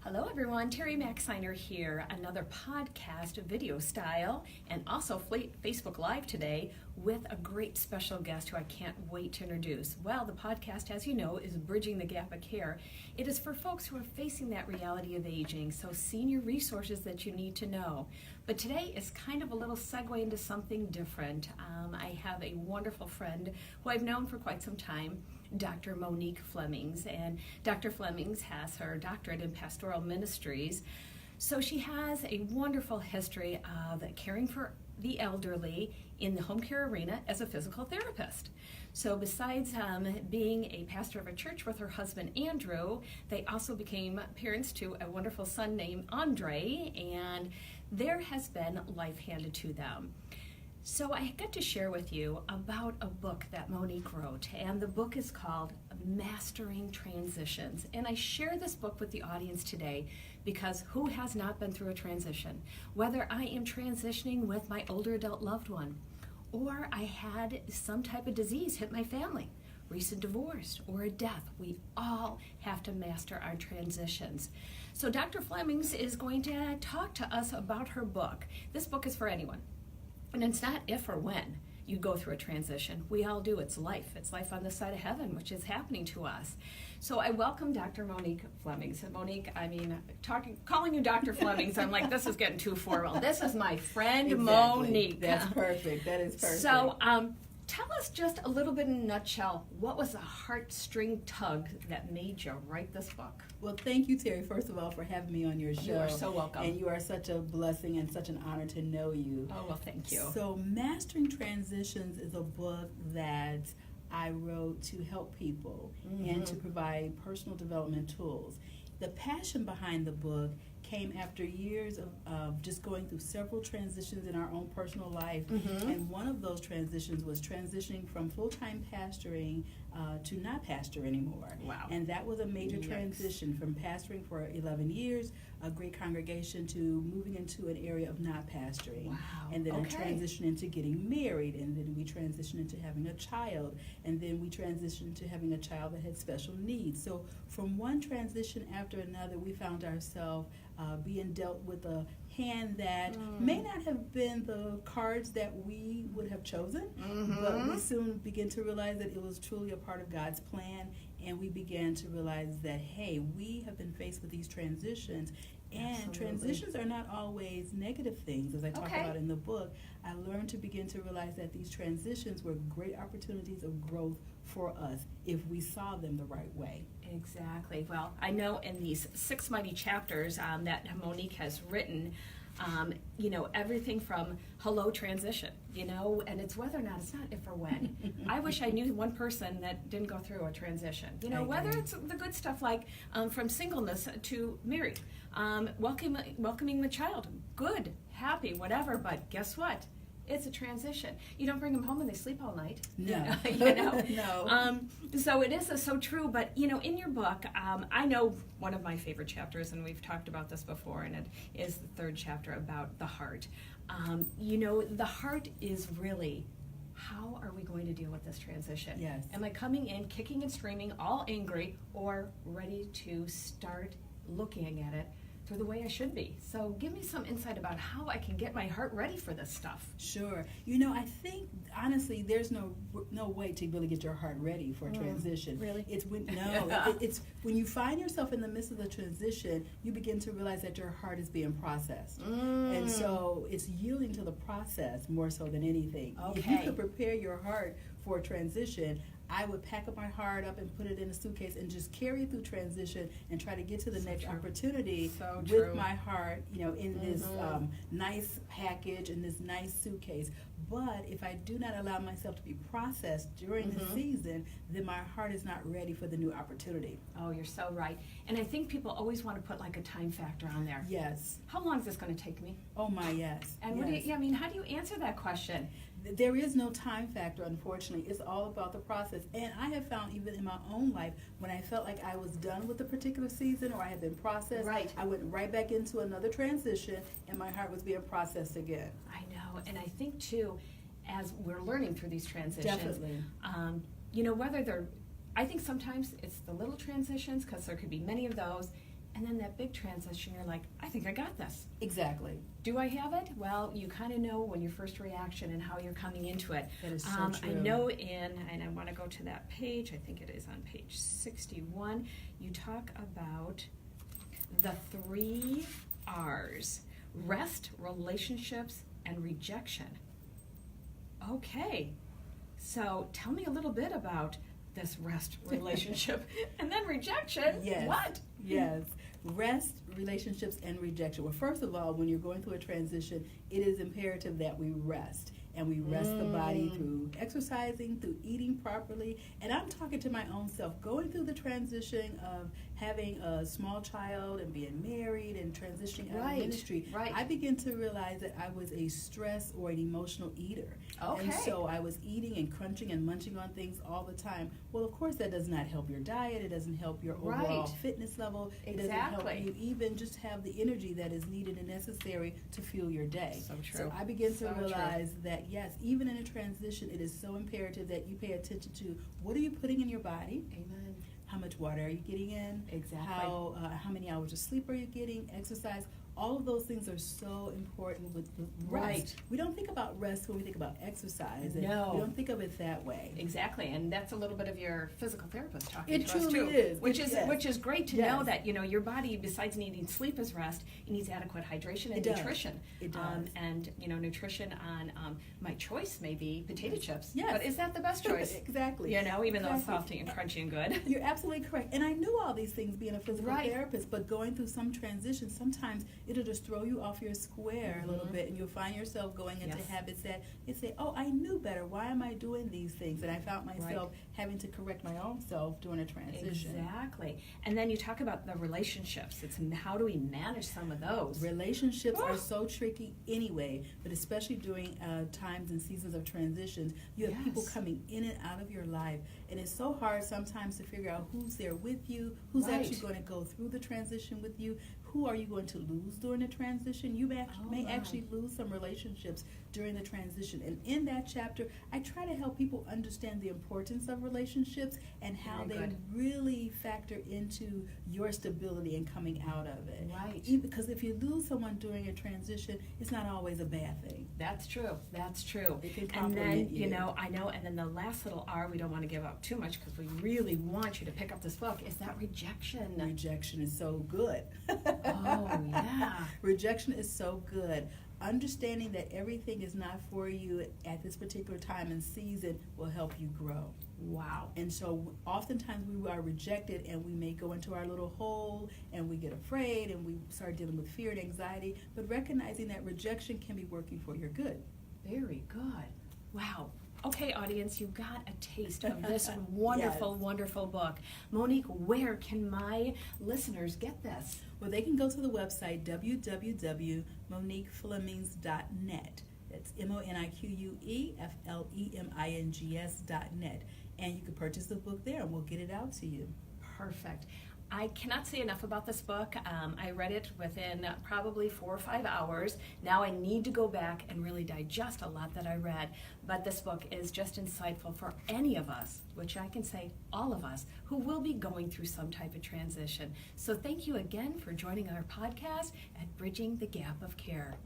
Hello everyone, Terry Maxiner here, another podcast video style and also Facebook Live today with a great special guest who I can't wait to introduce. Well, the podcast, as you know, is Bridging the Gap of Care. It is for folks who are facing that reality of aging, so senior resources that you need to know. But today is kind of a little segue into something different. I have a wonderful friend who I've known for quite some time, Dr. Monique Flemings, and Dr. Flemings has her doctorate in pastoral ministries. So she has a wonderful history of caring for the elderly in the home care arena as a physical therapist. So besides being a pastor of a church with her husband Andrew, they also became parents to a wonderful son named Andre, and there has been life handed to them. So I got to share with you about a book that Monique wrote, and the book is called Mastering Transitions. And I share this book with the audience today because who has not been through a transition? Whether I am transitioning with my older adult loved one, or I had some type of disease hit my family, recent divorce, or a death, we all have to master our transitions. So Dr. Flemings is going to talk to us about her book. This book is for anyone. And it's not if or when you go through a transition. We all do. It's life. It's life on this side of heaven, which is happening to us. So I welcome Dr. Monique Flemings. And Monique, calling you Dr. Flemings, I'm like, this is getting too formal. This is my friend Exactly. Monique. That's perfect. That is perfect. So tell us just a little bit in a nutshell, what was the heartstring tug that made you write this book? Well, thank you, Terry, first of all, for having me on your show. You are so welcome. And you are such a blessing and such an honor to know you. Oh, well, thank you. So Mastering Transitions is a book that I wrote to help people and to provide personal development tools. The passion behind the book came after years of just going through several transitions in our own personal life. And one of those transitions was transitioning from full-time pastoring to not pastor anymore. Wow. And that was a major transition from pastoring for 11 years, a great congregation, to moving into an area of not pastoring. Wow. And then Okay. a transition into getting married, and then we transitioned into having a child, and then we transitioned to having a child that had special needs. So from one transition after another, we found ourselves being dealt with a hand that may not have been the cards that we would have chosen, but we soon began to realize that it was truly a part of God's plan, and we began to realize that, hey, we have been faced with these transitions, and transitions are not always negative things, as I talk about in the book. I learned to begin to realize that these transitions were great opportunities of growth for us if we saw them the right way. Exactly. Well, I know in these 6 mighty chapters that Monique has written, everything from hello transition, and it's whether or not, it's not if or when. I wish I knew one person that didn't go through a transition, whether it's the good stuff like from singleness to married, welcoming the child, good, happy, whatever, but guess what? It's a transition. You don't bring them home and they sleep all night. No. No. So it is so true. But, in your book, I know one of my favorite chapters, and we've talked about this before, and it is the 3rd chapter about the heart. The heart is really, how are we going to deal with this transition? Yes. Am I coming in kicking and screaming, all angry, or ready to start looking at it through the way I should be? So give me some insight about how I can get my heart ready for this stuff. Sure. I think, honestly, there's no way to really get your heart ready for a transition. Really? It's when you find yourself in the midst of the transition, you begin to realize that your heart is being processed. And so it's yielding to the process more so than anything. Okay. If you could prepare your heart for a transition, I would pack up my heart up and put it in a suitcase and just carry it through transition and try to get to the next opportunity with my heart, in this nice package, in this nice suitcase. But if I do not allow myself to be processed during the season, then my heart is not ready for the new opportunity. Oh, you're so right. And I think people always want to put like a time factor on there. Yes. How long is this going to take me? Oh my, yes. And how do you answer that question? There is no time factor, unfortunately. It's all about the process. And I have found, even in my own life, when I felt like I was done with a particular season or I had been processed, I went right back into another transition and my heart was being processed again. I know. And I think, too, as we're learning through these transitions, definitely. Whether they're, I think sometimes it's the little transitions, because there could be many of those, And then that big transition, you're like, I think I got this. Exactly. Do I have it? Well, you kind of know when your first reaction and how you're coming into it. That is so I true. know and I want to go to that page, I think it is on page 61, you talk about the 3 R's: rest, relationships, and rejection. Okay, so tell me a little bit about this rest, relationship, and then rejection. Yes. What? Yes. Rest, relationships, and rejection. Well, first of all, when you're going through a transition, it is imperative that we rest. And we rest the body through exercising, through eating properly. And I'm talking to my own self, going through the transition of having a small child and being married and transitioning out of ministry. Right. I began to realize that I was a stress or an emotional eater. Okay. And so I was eating and crunching and munching on things all the time. Well, of course, that does not help your diet. It doesn't help your overall fitness level. It doesn't help you even just have the energy that is needed and necessary to fuel your day. So true. So I began to So realize that, yes, even in a transition, it is so imperative that you pay attention to what are you putting in your body? Amen. How much water are you getting in? Exactly. How many hours of sleep are you getting? Exercise. All of those things are so important with rest. Right. We don't think about rest when we think about exercise. No. We don't think of it that way. Exactly, and that's a little bit of your physical therapist talking It to us truly too. is. Which Yes. is great to Yes. know that your body, besides needing sleep as rest, it needs adequate hydration and It does. nutrition. It does. And nutrition on my choice may be potato chips. Yes. But is that the best choice? Exactly. Even though it's Exactly. salty and crunchy and good. You're absolutely correct. And I knew all these things being a physical Right. therapist, but going through some transition, sometimes it'll just throw you off your square a little bit, and you'll find yourself going into Yes. habits that you say, oh, I knew better. Why am I doing these things? And I found myself having to correct my own self during a transition. Exactly. And then you talk about the relationships. It's how do we manage some of those? Relationships are so tricky anyway, but especially during times and seasons of transitions, you have people Yes. coming in and out of your life, and it's so hard sometimes to figure out who's there with you, who's Right. actually going to go through the transition with you, who are you going to lose during the transition. You may actually lose some relationships during the transition, and in that chapter, I try to help people understand the importance of relationships and how Very they good. really factor into your stability and coming out of it. Right. Because if you lose someone during a transition, it's not always a bad thing. That's true. That's true. It can And compliment then, you. I know, and then the last little R, we don't want to give out too much because we really want you to pick up this book, is that rejection. Rejection is so good. Oh, yeah. Rejection is so good. Understanding that everything is not for you at this particular time and season will help you grow. Wow. And so oftentimes we are rejected and we may go into our little hole and we get afraid and we start dealing with fear and anxiety, but recognizing that rejection can be working for your good. Very good. Wow. Okay, audience, you got a taste of this wonderful, Yes. wonderful book. Monique, where can my listeners get this? Well, they can go to the website www.moniqueflemings.net. That's MoniqueFlemings.net. And you can purchase the book there and we'll get it out to you. Perfect. I cannot say enough about this book. I read it within probably 4 or 5 hours. Now I need to go back and really digest a lot that I read. But this book is just insightful for any of us, which I can say all of us, who will be going through some type of transition. So thank you again for joining our podcast at Bridging the Gap of Care.